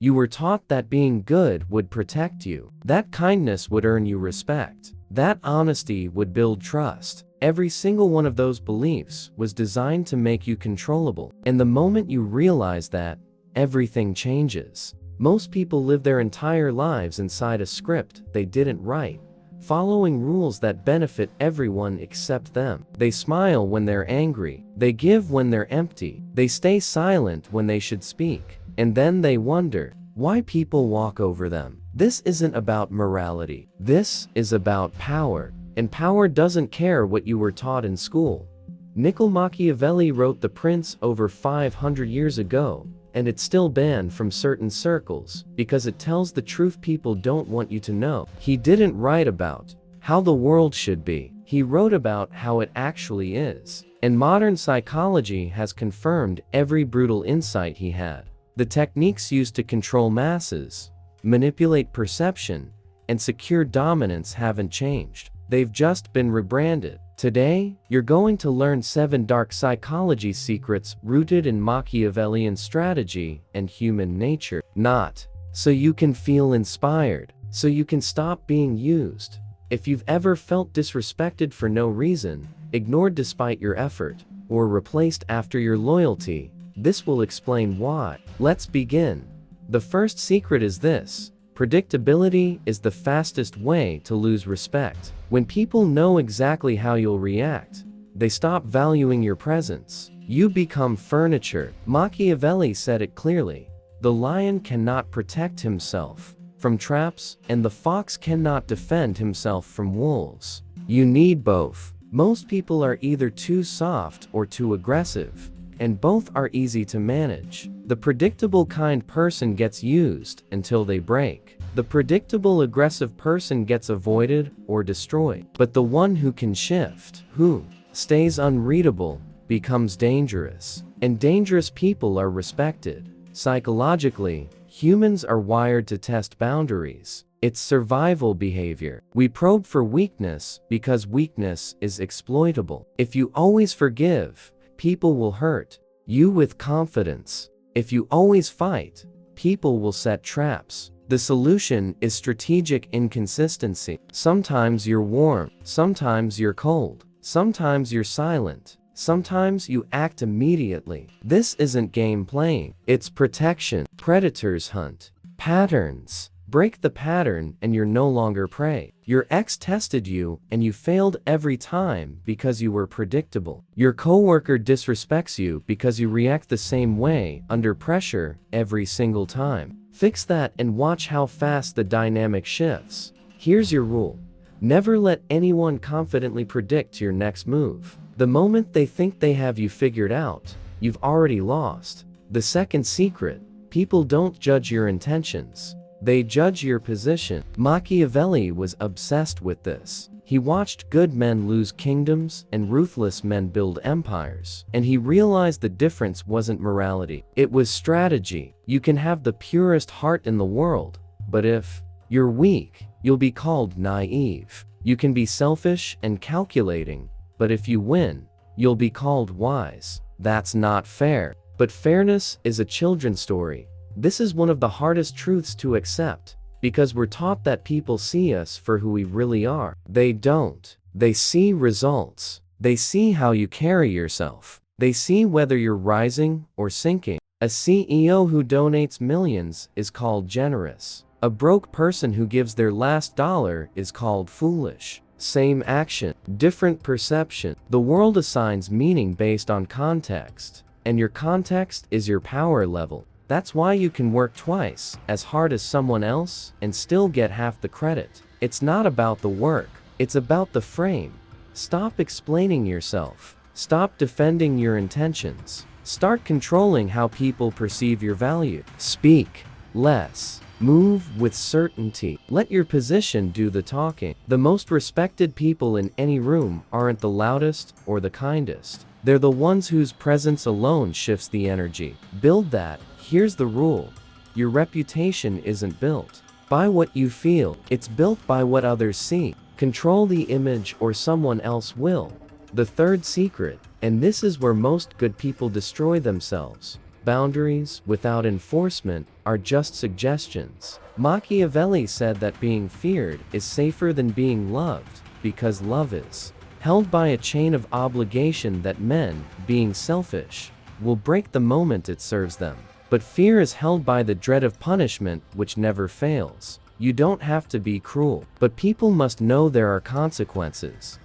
You were taught that being good would protect you, that kindness would earn you respect, that honesty would build trust. Every single one of those beliefs was designed to make you controllable. And the moment you realize that, everything changes. Most people live their entire lives inside a script they didn't write, following rules that benefit everyone except them. They smile when they're angry, they give when they're empty, they stay silent when they should speak, and then they wonder why people walk over them. This isn't about morality. This is about power. And power doesn't care what you were taught in school. Machiavelli wrote The Prince over 500 years ago, and it's still banned from certain circles because it tells the truth people don't want you to know. He didn't write about how the world should be. He wrote about how it actually is. And modern psychology has confirmed every brutal insight he had. The techniques used to control masses, manipulate perception, and secure dominance haven't changed. They've just been rebranded. Today, you're going to learn 7 dark psychology secrets rooted in Machiavellian strategy and human nature. Not so you can feel inspired, so you can stop being used. If you've ever felt disrespected for no reason, ignored despite your effort, or replaced after your loyalty, this will explain why. Let's begin. The first secret is this: predictability is the fastest way to lose respect. When people know exactly how you'll react, they stop valuing your presence. You become furniture. Machiavelli said it clearly: the lion cannot protect himself from traps, and the fox cannot defend himself from wolves. You need both. Most people are either too soft or too aggressive, and both are easy to manage. The predictable kind person gets used until they break. The predictable aggressive person gets avoided or destroyed. But the one who can shift, who stays unreadable, becomes dangerous. And dangerous people are respected. Psychologically, humans are wired to test boundaries. It's survival behavior. We probe for weakness because weakness is exploitable. If you always forgive, people will hurt you with confidence. If you always fight, people will set traps. The solution is strategic inconsistency. Sometimes you're warm, sometimes you're cold, sometimes you're silent, sometimes you act immediately. This isn't game playing, it's protection. Predators hunt patterns. Break the pattern and you're no longer prey. Your ex tested you and you failed every time because you were predictable. Your coworker disrespects you because you react the same way under pressure every single time. Fix that and watch how fast the dynamic shifts. Here's your rule: never let anyone confidently predict your next move. The moment they think they have you figured out, you've already lost. The second secret: people don't judge your intentions. They judge your position. Machiavelli was obsessed with this. He watched good men lose kingdoms and ruthless men build empires. And he realized the difference wasn't morality. It was strategy. You can have the purest heart in the world, but if you're weak, you'll be called naive. You can be selfish and calculating, but if you win, you'll be called wise. That's not fair. But fairness is a children's story. This is one of the hardest truths to accept, because we're taught that people see us for who we really are. They don't. They see results. They see how you carry yourself. They see whether you're rising or sinking. A CEO who donates millions is called generous. A broke person who gives their last dollar is called foolish. Same action, different perception. The world assigns meaning based on context, and your context is your power level. That's why you can work twice as hard as someone else and still get half the credit. It's not about the work, it's about the frame. Stop explaining yourself. Stop defending your intentions. Start controlling how people perceive your value. Speak less. Move with certainty. Let your position do the talking. The most respected people in any room aren't the loudest or the kindest. They're the ones whose presence alone shifts the energy. Build that. Here's the rule: your reputation isn't built by what you feel, it's built by what others see. Control the image or someone else will. The third secret, and this is where most good people destroy themselves: Boundaries without enforcement are just suggestions. Machiavelli said that being feared is safer than being loved, because love is held by a chain of obligation that men, being selfish, will break the moment it serves them. But fear is held by the dread of punishment, which never fails. You don't have to be cruel, but people must know there are consequences.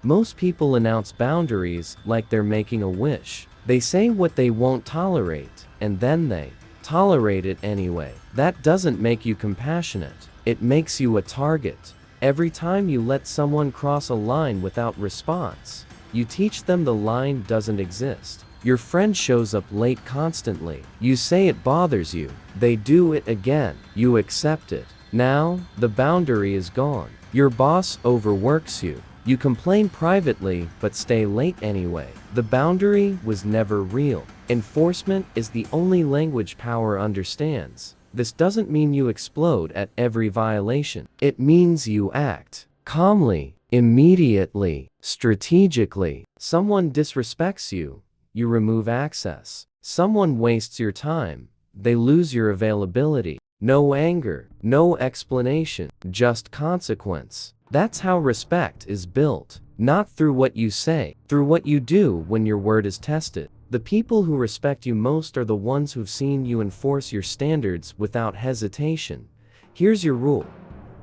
Most people announce boundaries like they're making a wish. They say what they won't tolerate, and then they tolerate it anyway. That doesn't make you compassionate. It makes you a target. Every time you let someone cross a line without response, you teach them the line doesn't exist. Your friend shows up late constantly. You say it bothers you. They do it again. You accept it. Now, the boundary is gone. Your boss overworks you. You complain privately but stay late anyway. The boundary was never real. Enforcement is the only language power understands. This doesn't mean you explode at every violation. It means you act calmly, immediately, strategically. Someone disrespects you, you remove access. Someone wastes your time, they lose your availability. No anger, no explanation, just consequence. That's how respect is built. Not through what you say, through what you do when your word is tested. The people who respect you most are the ones who've seen you enforce your standards without hesitation. Here's your rule.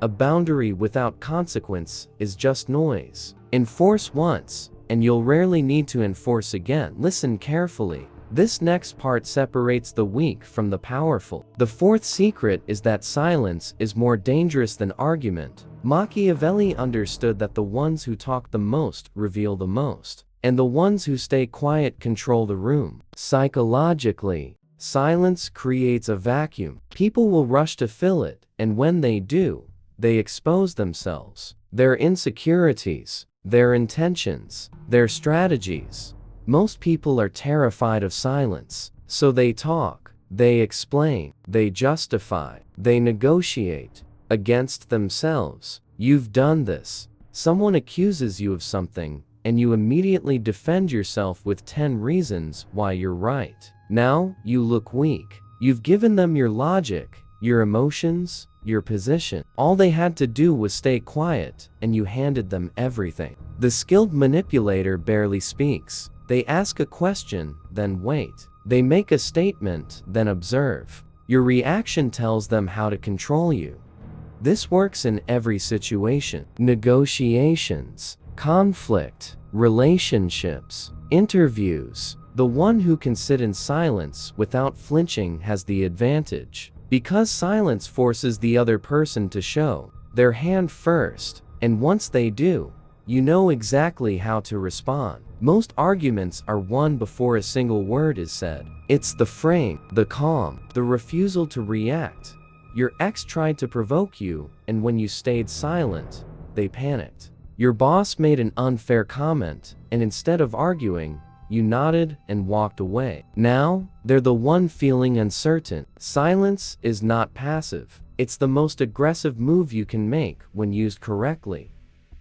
A boundary without consequence is just noise. Enforce once, and you'll rarely need to enforce again. Listen carefully. This next part separates the weak from the powerful. The fourth secret is that silence is more dangerous than argument. Machiavelli understood that the ones who talk the most reveal the most, and the ones who stay quiet control the room. Psychologically, silence creates a vacuum. People will rush to fill it, and when they do, they expose themselves, their insecurities, their intentions, their strategies. Most people are terrified of silence, so they talk, they explain, they justify, they negotiate against themselves. You've done this. Someone accuses you of something, and you immediately defend yourself with 10 reasons why you're right. Now, you look weak. You've given them your logic, your emotions, your position. All they had to do was stay quiet, and you handed them everything. The skilled manipulator barely speaks. They ask a question, then wait. They make a statement, then observe. Your reaction tells them how to control you. This works in every situation. Negotiations, conflict, relationships, interviews. The one who can sit in silence without flinching has the advantage, because silence forces the other person to show their hand first, and once they do, you know exactly how to respond. Most arguments are won before a single word is said. It's the frame, the calm, the refusal to react. Your ex tried to provoke you, and when you stayed silent, they panicked. Your boss made an unfair comment, and instead of arguing, you nodded and walked away. Now, they're the one feeling uncertain. Silence is not passive. It's the most aggressive move you can make when used correctly.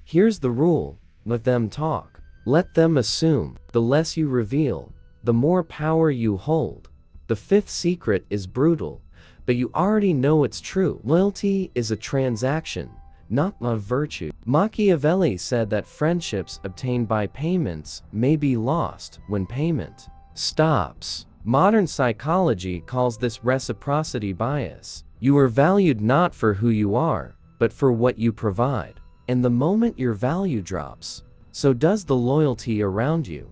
Here's the rule. Let them talk. Let them assume. The less you reveal, the more power you hold. The fifth secret is brutal, but you already know it's true. Loyalty is a transaction, not a virtue. Machiavelli said that friendships obtained by payments may be lost when payment stops. Modern psychology calls this reciprocity bias. You are valued not for who you are, but for what you provide. And the moment your value drops, so does the loyalty around you.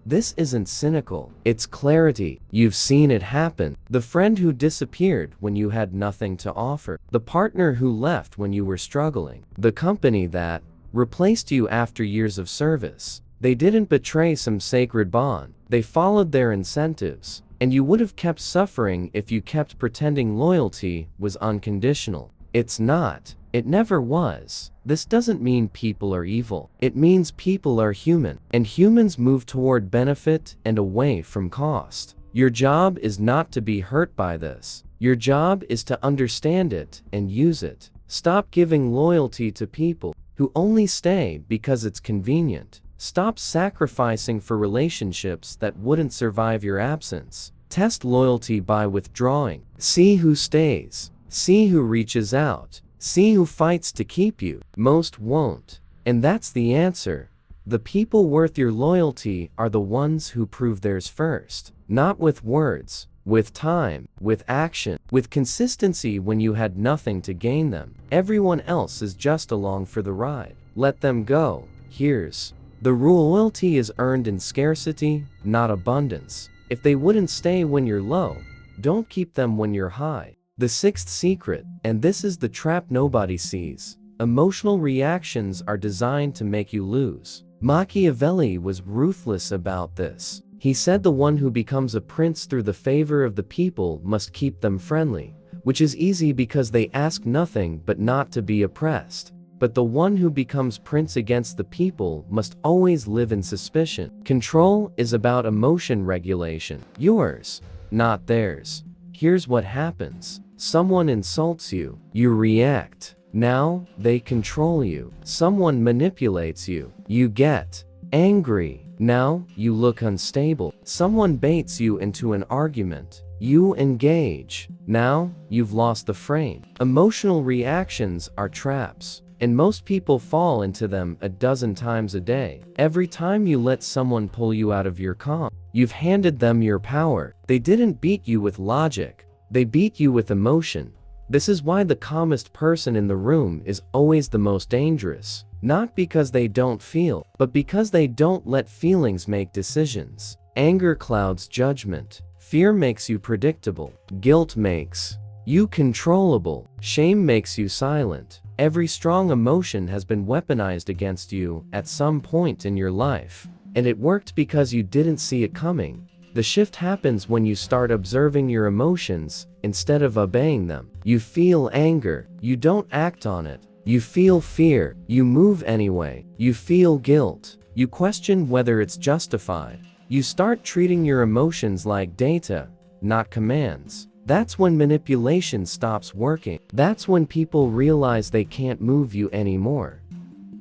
This isn't cynical, it's clarity. You've seen it happen. The friend who disappeared when you had nothing to offer. The partner who left when you were struggling. The company that replaced you after years of service. They didn't betray some sacred bond. They followed their incentives. And you would have kept suffering if you kept pretending loyalty was unconditional. It's not. It never was. This doesn't mean people are evil. It means people are human, and humans move toward benefit and away from cost. Your job is not to be hurt by this. Your job is to understand it and use it. Stop giving loyalty to people who only stay because it's convenient. Stop sacrificing for relationships that wouldn't survive your absence. Test loyalty by withdrawing. See who stays. See who reaches out. See who fights to keep you. Most won't. And that's the answer. The people worth your loyalty are the ones who prove theirs first. Not with words, with time, with action, with consistency when you had nothing to gain them. Everyone else is just along for the ride. Let them go. Here's the rule: loyalty is earned in scarcity, not abundance. If they wouldn't stay when you're low, don't keep them when you're high. The sixth secret, and this is the trap nobody sees: emotional reactions are designed to make you lose. Machiavelli was ruthless about this. He said the one who becomes a prince through the favor of the people must keep them friendly, which is easy because they ask nothing but not to be oppressed. But the one who becomes prince against the people must always live in suspicion. Control is about emotion regulation. Yours, not theirs. Here's what happens. Someone insults you. You react. Now, they control you. Someone manipulates you. You get angry. Now, you look unstable. Someone baits you into an argument. You engage. Now, you've lost the frame. Emotional reactions are traps, and most people fall into them a dozen times a day. Every time you let someone pull you out of your calm, you've handed them your power. They didn't beat you with logic. They beat you with emotion. This is why the calmest person in the room is always the most dangerous. Not because they don't feel, but because they don't let feelings make decisions. Anger clouds judgment. Fear makes you predictable. Guilt makes you controllable. Shame makes you silent. Every strong emotion has been weaponized against you at some point in your life. And it worked because you didn't see it coming. The shift happens when you start observing your emotions instead of obeying them. You feel anger. You don't act on it. You feel fear. You move anyway. You feel guilt. You question whether it's justified. You start treating your emotions like data, not commands. That's when manipulation stops working. That's when people realize they can't move you anymore.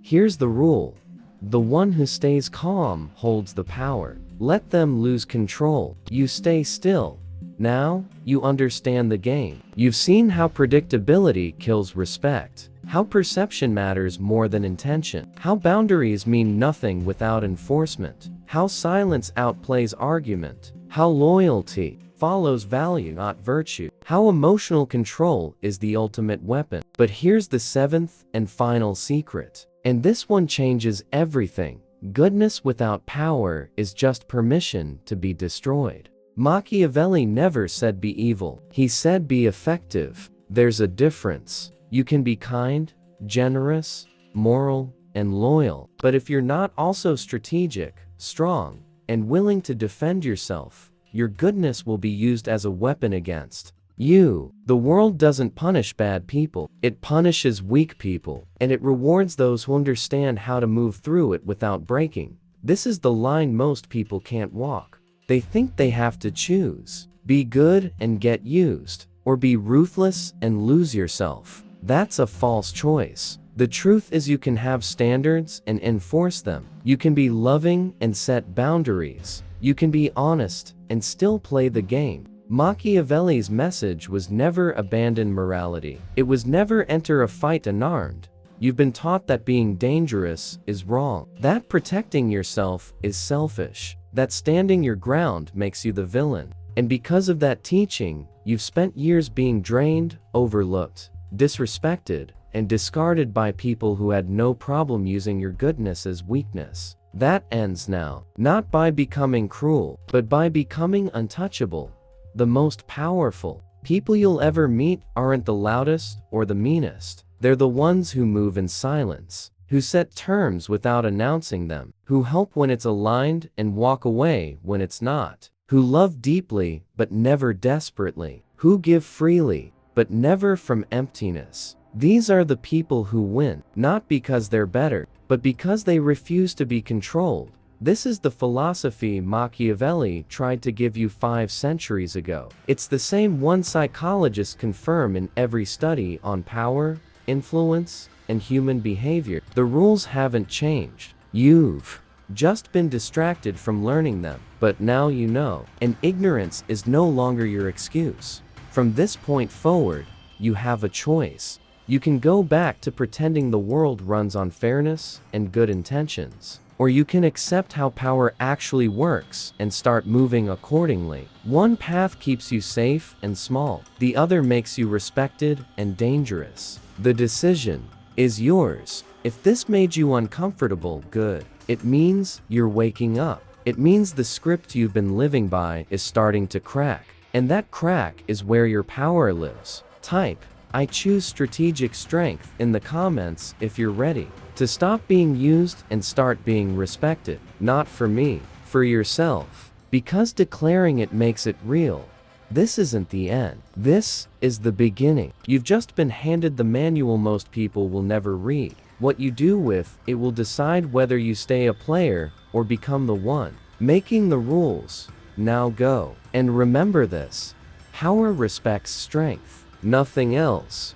Here's the rule: the one who stays calm holds the power. Let them lose control. You stay still. Now, you understand the game. You've seen how predictability kills respect, how perception matters more than intention, how boundaries mean nothing without enforcement, how silence outplays argument, how loyalty follows value, not virtue, how emotional control is the ultimate weapon. But here's the seventh and final secret, and this one changes everything. Goodness without power is just permission to be destroyed. Machiavelli never said be evil. He said be effective. There's a difference. You can be kind, generous, moral, and loyal. But if you're not also strategic, strong, and willing to defend yourself, your goodness will be used as a weapon against you. The world doesn't punish bad people. It punishes weak people, and it rewards those who understand how to move through it without breaking. This is the line most people can't walk. They think they have to choose: be good and get used, or be ruthless and lose yourself. That's a false choice. The truth is you can have standards and enforce them. You can be loving and set boundaries. You can be honest and still play the game. Machiavelli's message was never abandon morality. It was never enter a fight unarmed. You've been taught that being dangerous is wrong, that protecting yourself is selfish, that standing your ground makes you the villain. And because of that teaching, you've spent years being drained, overlooked, disrespected, and discarded by people who had no problem using your goodness as weakness. That ends now, not by becoming cruel, but by becoming untouchable. The most powerful people you'll ever meet aren't the loudest or the meanest. They're the ones who move in silence, who set terms without announcing them, who help when it's aligned and walk away when it's not, who love deeply but never desperately, who give freely but never from emptiness. These are the people who win, not because they're better, but because they refuse to be controlled. This is the philosophy Machiavelli tried to give you 5 centuries ago. It's the same one psychologists confirm in every study on power, influence, and human behavior. The rules haven't changed. You've just been distracted from learning them. But now you know, and ignorance is no longer your excuse. From this point forward, you have a choice. You can go back to pretending the world runs on fairness and good intentions, or you can accept how power actually works and start moving accordingly. One path keeps you safe and small, the other makes you respected and dangerous. The decision is yours. If this made you uncomfortable, good. It means you're waking up. It means the script you've been living by is starting to crack, and that crack is where your power lives. Type "I choose strategic strength" in the comments if you're ready to stop being used and start being respected. Not for me, for yourself. Because declaring it makes it real. This isn't the end. This is the beginning. You've just been handed the manual most people will never read. What you do with it will decide whether you stay a player or become the one making the rules. Now go. And remember this: power respects strength. Nothing else.